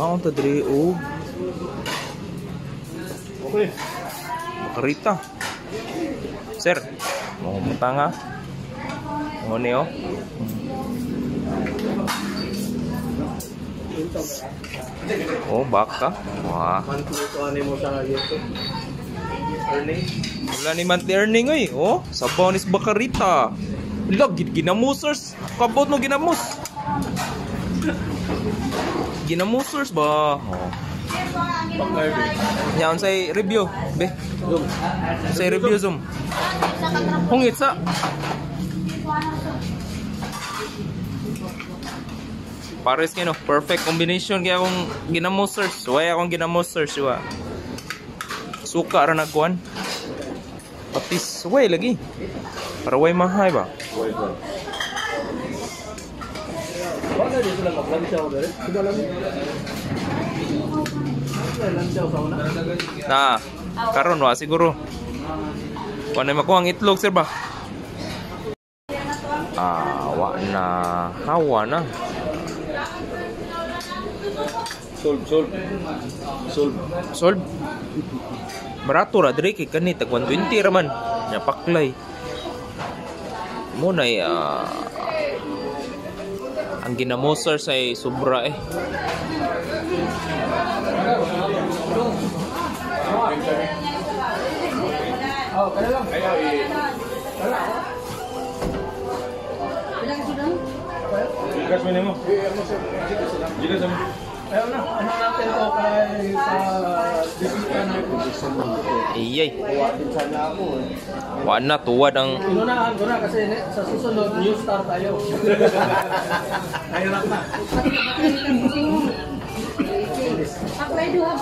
Maon ta diri og Okay. Bakarita. Sir, mau mutanga. Ngone oh. Oh, baka. Wah. Wala ni monthly earning oy. Oh, sabaw ni bakarita. Lag ginamusers. Kabot no ginamos. Ginamusers ba? Oh. Yan say review, be. Say review zoom. Hungit sa. Pares kino, perfect combination kaya akong ginamosters. Why akong ginamosters wa. Suka ra nagkuan. Patis way lagi. Para way mahay ba? Wala dito lang maglansaw dere. Sudah lang. Lansaw sa una. Na, karon wa siguro. Wa na makuha ang itlog sir ba? Wa na. Hawa na. Solve. Barato ra dire kay kanit tag 120 ra man. Nya paklay. Mo na ang ginamoser say sobra eh. Oh, kaya lang. Gigas mo nimo. Gigas mo. Ayaw na, ano natin to kay sa bisita na Iyay. Watin sana ako eh. Wa na tuwad ang Inunahan ko na kasi sa susunod new star tayo. Ayaw na. Apply doon.